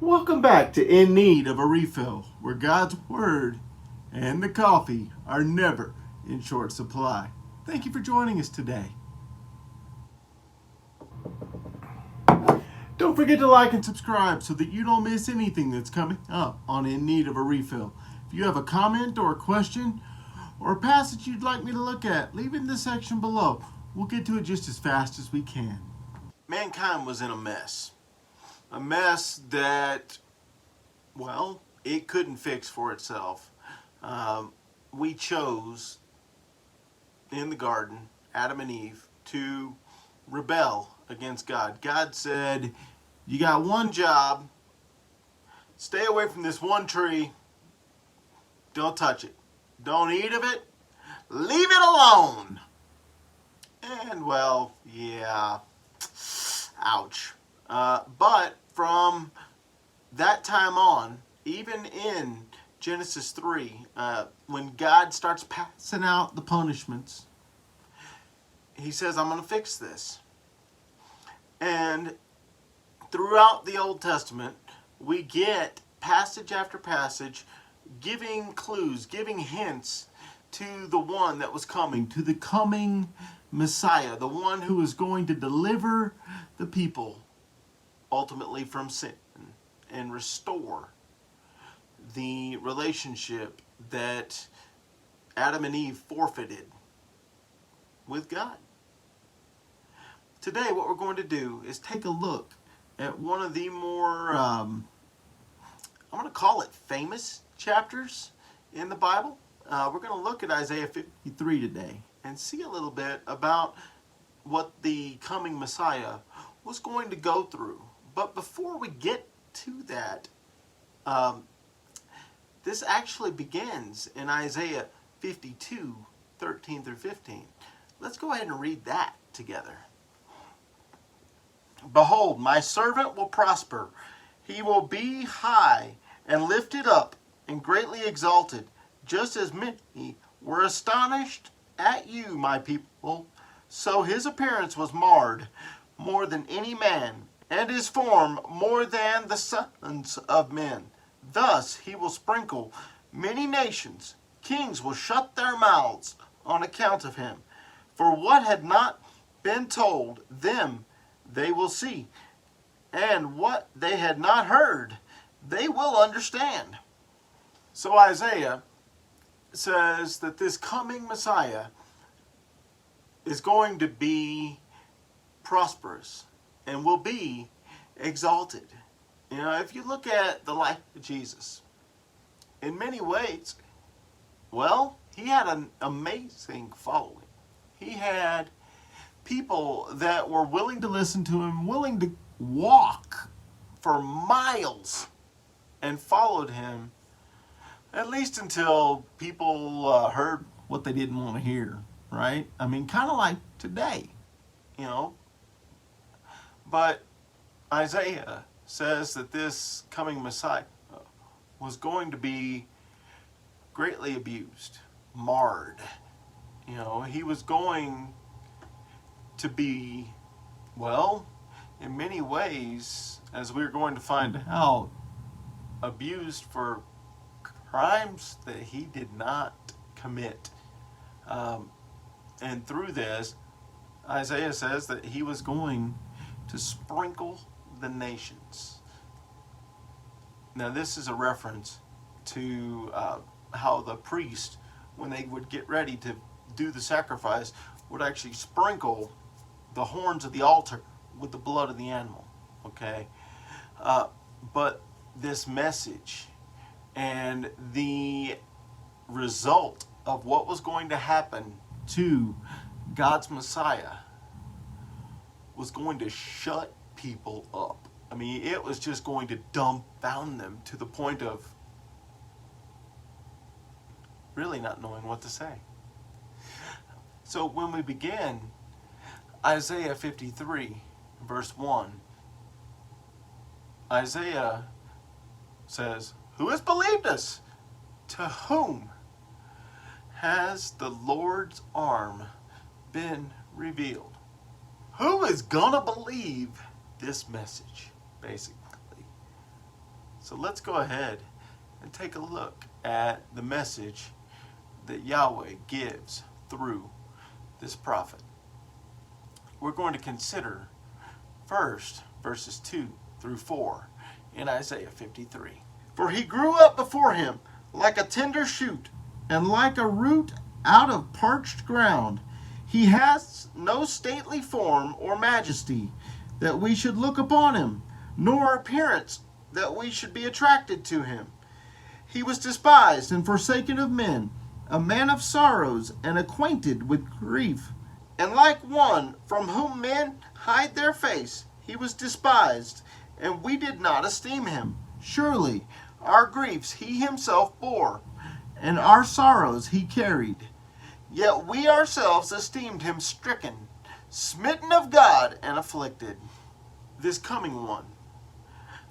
Welcome back to In Need of a Refill, where God's Word and the coffee are never in short supply. Thank you for joining us today. Don't forget to like and subscribe so that you don't miss anything that's coming up on In Need of a Refill. If you have a comment or a question or a passage you'd like me to look at, leave it in the section below. We'll get to it just as fast as we can. Mankind was in a mess. A mess that, well, it couldn't fix for itself. We chose in the garden, Adam and Eve, to rebel against God. God said, you got one job, stay away from this one tree, don't touch it, don't eat of it, leave it alone. And well, yeah, ouch. But from that time on, even in Genesis 3, when God starts passing out the punishments, he says, I'm going to fix this. And throughout the Old Testament, we get passage after passage giving clues, giving hints to the one that was coming, to the coming Messiah, the one who is going to deliver the people ultimately from sin and restore the relationship that Adam and Eve forfeited with God. Today, what we're going to do is take a look at one of the more, I'm going to call it famous chapters in the Bible. We're going to look at Isaiah 53 today and see a little bit about what the coming Messiah was going to go through. But before we get to that, this actually begins in Isaiah 52, 13 through 15. Let's go ahead and read that together. Behold, my servant will prosper. He will be high and lifted up and greatly exalted, just as many were astonished at you, my people. So his appearance was marred more than any man, and his form more than the sons of men. Thus he will sprinkle many nations. Kings will shut their mouths on account of him. For what had not been told them they will see, and what they had not heard they will understand. So Isaiah says that this coming Messiah is going to be prosperous and will be exalted. You know, if you look at the life of Jesus, in many ways, well, he had an amazing following. He had people that were willing to listen to him, willing to walk for miles and followed him, at least until people heard what they didn't want to hear, right? I mean, kind of like today, you know. But Isaiah says that this coming Messiah was going to be greatly abused, marred. You know, he was going to be, well, in many ways, as we're going to find out, abused for crimes that he did not commit. And through this, Isaiah says that he was going to sprinkle the nations. Now, this is a reference to how the priest, when they would get ready to do the sacrifice, would actually sprinkle the horns of the altar with the blood of the animal. Okay? But this message and the result of what was going to happen to God's Messiah was going to shut people up. I mean, it was just going to dumbfound them to the point of really not knowing what to say. So when we begin Isaiah 53, verse 1, Isaiah says, "Who has believed us? To whom has the Lord's arm been revealed?" Who is gonna believe this message, basically? So let's go ahead and take a look at the message that Yahweh gives through this prophet. We're going to consider first verses 2 through 4 in Isaiah 53. For he grew up before him like a tender shoot, and like a root out of parched ground. He has no stately form or majesty, that we should look upon him, nor appearance, that we should be attracted to him. He was despised and forsaken of men, a man of sorrows and acquainted with grief. And like one from whom men hide their face, he was despised, and we did not esteem him. Surely our griefs he himself bore, and our sorrows he carried. Yet we ourselves esteemed him stricken, smitten of God, and afflicted. This coming one,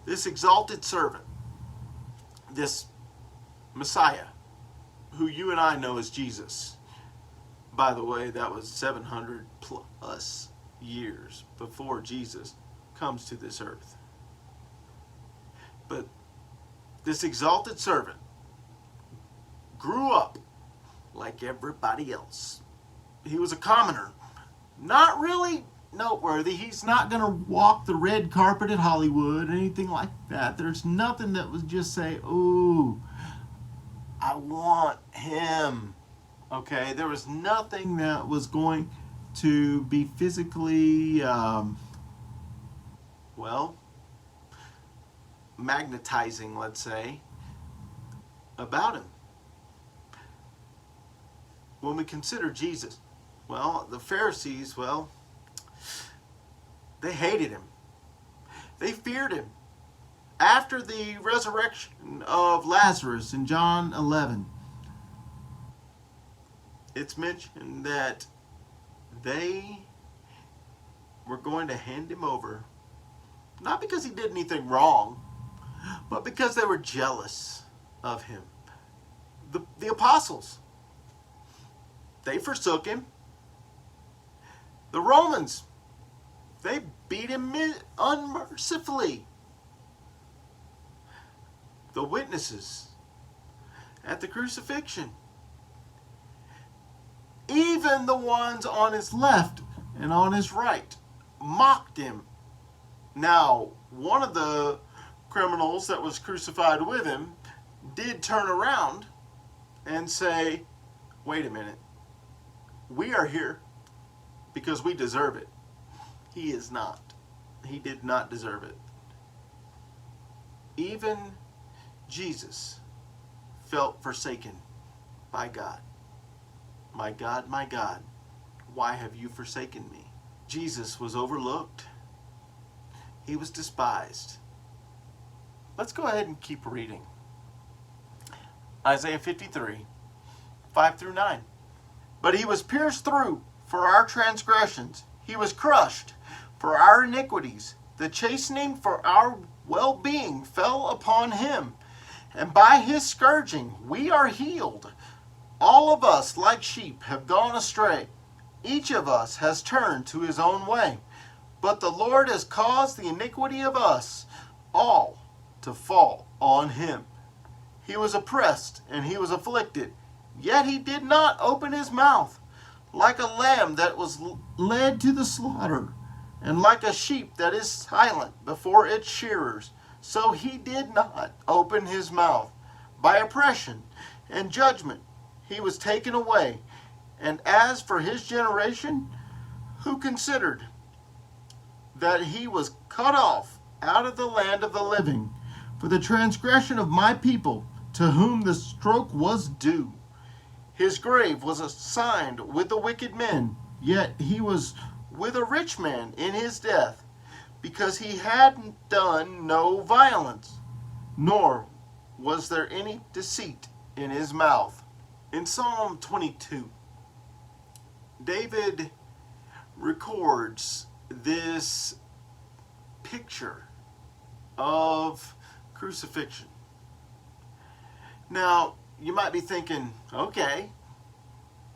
this exalted servant, this Messiah, who you and I know as Jesus. By the way, that was 700 plus years before Jesus comes to this earth. But this exalted servant grew up like everybody else. He was a commoner, not really noteworthy. He's not going to walk the red carpet at Hollywood or anything like that. There's nothing that would just say, ooh, I want him. Okay, there was nothing that was going to be physically, magnetizing, let's say, about him. When we consider Jesus, the Pharisees, they hated him. They feared him. After the resurrection of Lazarus in John 11, it's mentioned that they were going to hand him over, not because he did anything wrong, but because they were jealous of him. The apostles, they forsook him. The Romans, they beat him unmercifully. The witnesses at the crucifixion, even the ones on his left and on his right, mocked him. Now, one of the criminals that was crucified with him did turn around and say, wait a minute, we are here because we deserve it. He is not. He did not deserve it. Even Jesus felt forsaken by God. My God, why have you forsaken me? Jesus was overlooked. He was despised. Let's go ahead and keep reading. Isaiah 53, 5 through 9. But he was pierced through for our transgressions. He was crushed for our iniquities. The chastening for our well-being fell upon him. And by his scourging we are healed. All of us, like sheep, have gone astray. Each of us has turned to his own way. But the Lord has caused the iniquity of us all to fall on him. He was oppressed and he was afflicted, yet he did not open his mouth. Like a lamb that was led to the slaughter, and like a sheep that is silent before its shearers, so he did not open his mouth. By oppression and judgment he was taken away. And as for his generation, who considered that he was cut off out of the land of the living, for the transgression of my people, to whom the stroke was due. His grave was assigned with the wicked men, yet he was with a rich man in his death, because he had done no violence, nor was there any deceit in his mouth. In Psalm 22, David records this picture of crucifixion. Now, you might be thinking, okay,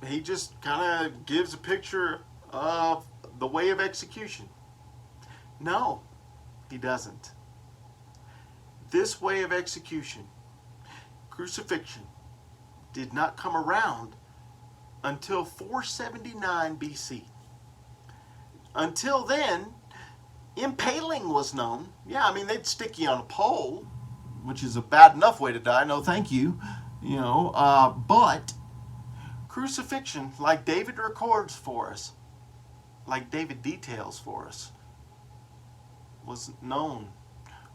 he just kind of gives a picture of the way of execution. No, he doesn't. This way of execution, crucifixion, did not come around until 479 BC. Until then, impaling was known. Yeah, I mean, they'd stick you on a pole, which is a bad enough way to die. No, thank you. But crucifixion, like David records for us, like David details for us, was known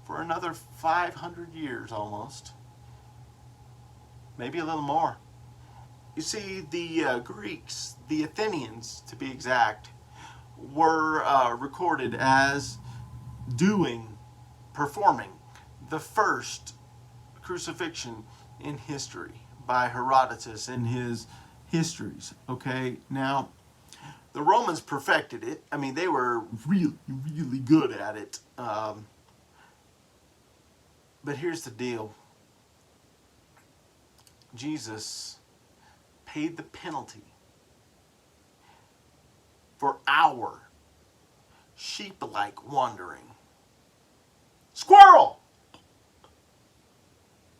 for another 500 years almost. Maybe a little more. You see, the Greeks, the Athenians to be exact, were recorded as performing the first crucifixion in history by Herodotus in his histories. Okay, now the Romans perfected it. I mean, they were really, really good at it. But here's the deal. Jesus paid the penalty for our sheep-like wandering. Squirrel!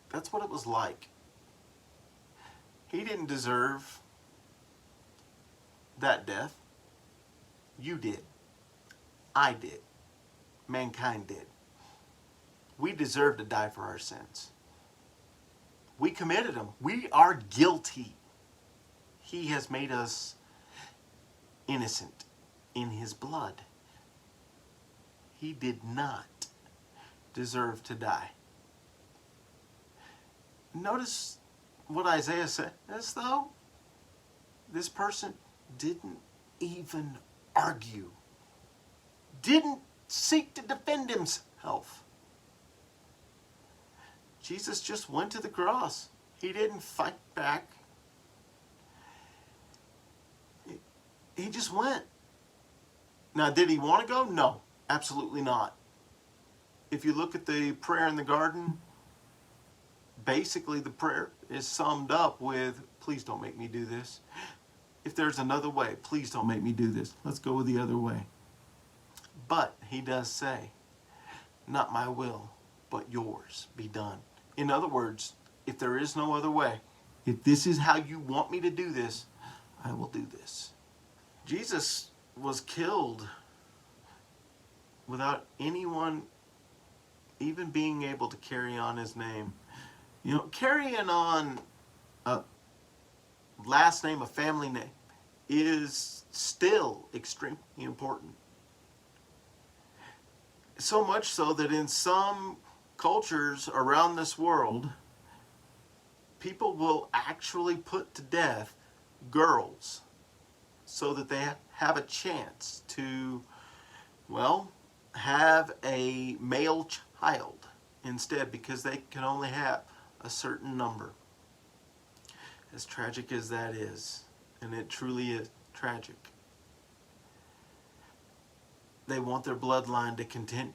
That's what it was like. He didn't deserve that death. You did. I did. Mankind did. We deserve to die for our sins. We committed them. We are guilty. He has made us innocent in his blood. He did not deserve to die. Notice what Isaiah says, though. This person didn't even argue, didn't seek to defend himself. Jesus just went to the cross. He didn't fight back. He just went. Now, did he want to go? No, absolutely not. If you look at the prayer in the garden, basically the prayer is summed up with, please don't make me do this. If there's another way, please don't make me do this. Let's go with the other way. But he does say, not my will, but yours be done. In other words, if there is no other way, if this is how you want me to do this, I will do this. Jesus was killed without anyone even being able to carry on his name. You know, carrying on a last name, a family name, is still extremely important. So much so that in some cultures around this world, people will actually put to death girls so that they have a chance to, well, have a male child instead, because they can only have a certain number. As tragic as that is, and it truly is tragic, they want their bloodline to continue.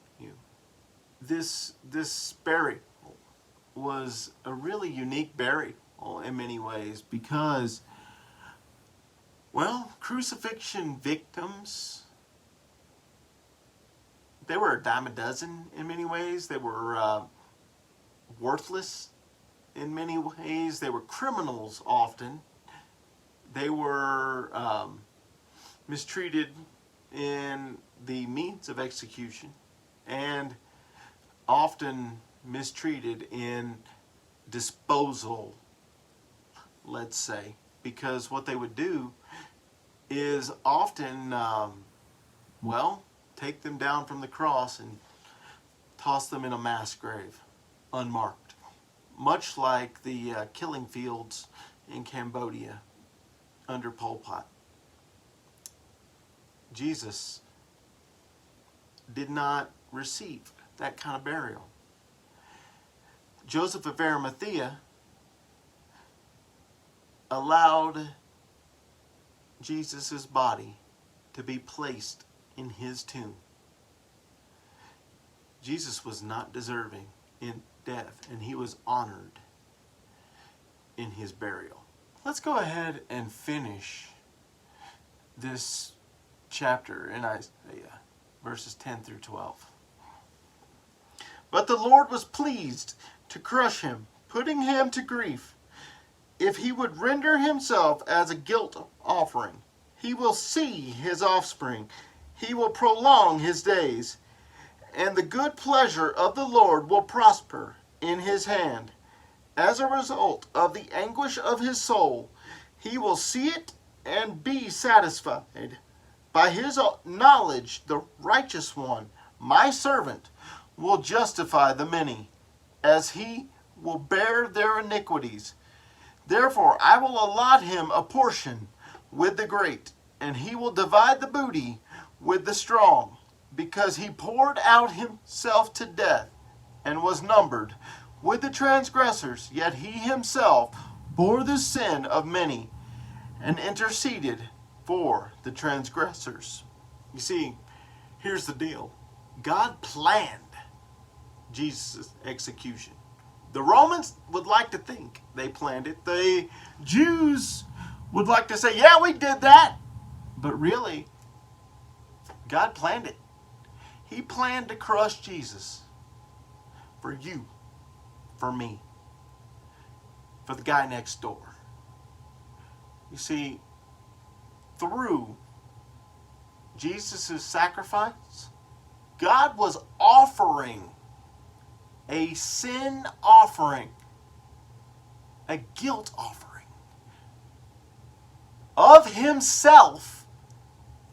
This burial was a really unique burial in many ways because, well, crucifixion victims, they were a dime a dozen in many ways. They were worthless in many ways. They were criminals often. They were mistreated in the means of execution, and often mistreated in disposal, let's say, because what they would do is often, take them down from the cross and toss them in a mass grave, unmarked. Much like the killing fields in Cambodia under Pol Pot. Jesus did not receive that kind of burial. Joseph of Arimathea allowed Jesus' body to be placed in his tomb. Jesus was not deserving in death, and he was honored in his burial. Let's go ahead and finish this chapter in Isaiah, verses 10 through 12. But the Lord was pleased to crush him, putting him to grief. If he would render himself as a guilt offering, he will see his offspring. He will prolong his days, and the good pleasure of the Lord will prosper in his hand. As a result of the anguish of his soul, he will see it and be satisfied. By his knowledge, the righteous one, my servant, will justify the many, as he will bear their iniquities. Therefore I will allot him a portion with the great, and he will divide the booty with the strong, because he poured out himself to death, and was numbered with the transgressors, yet he himself bore the sin of many, and interceded for the transgressors. You see, here's the deal. God planned Jesus' execution. The Romans would like to think they planned it. The Jews would like to say, yeah, we did that. But really, God planned it. He planned to crush Jesus for you, for me, for the guy next door. You see, through Jesus' sacrifice, God was offering a sin offering, a guilt offering of himself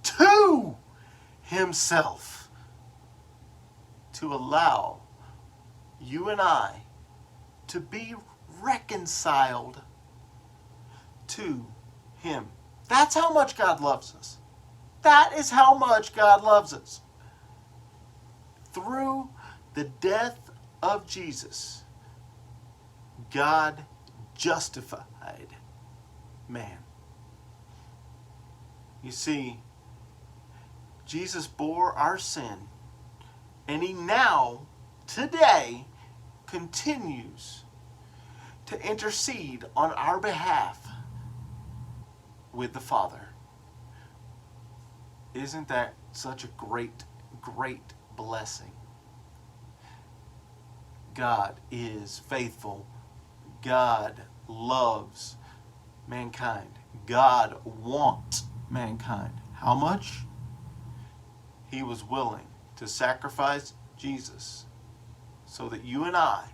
to himself, to allow you and I to be reconciled to him. That's how much God loves us. That is how much God loves us. Through the death of Jesus, God justified man. You see, Jesus bore our sin, and he now, today, continues to intercede on our behalf with the Father. Isn't that such a great, great blessing? God is faithful. God loves mankind. God wants mankind. How much? He was willing to sacrifice Jesus so that you and I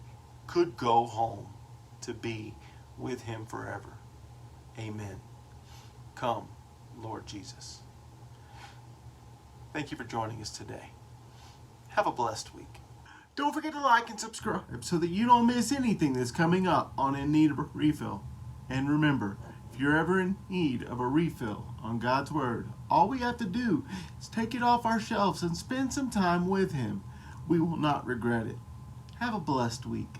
could go home to be with him forever. Amen. Come, Lord Jesus. Thank you for joining us today. Have a blessed week. Don't forget to like and subscribe so that you don't miss anything that's coming up on In Need of a Refill. And remember, if you're ever in need of a refill on God's Word, all we have to do is take it off our shelves and spend some time with him. We will not regret it. Have a blessed week.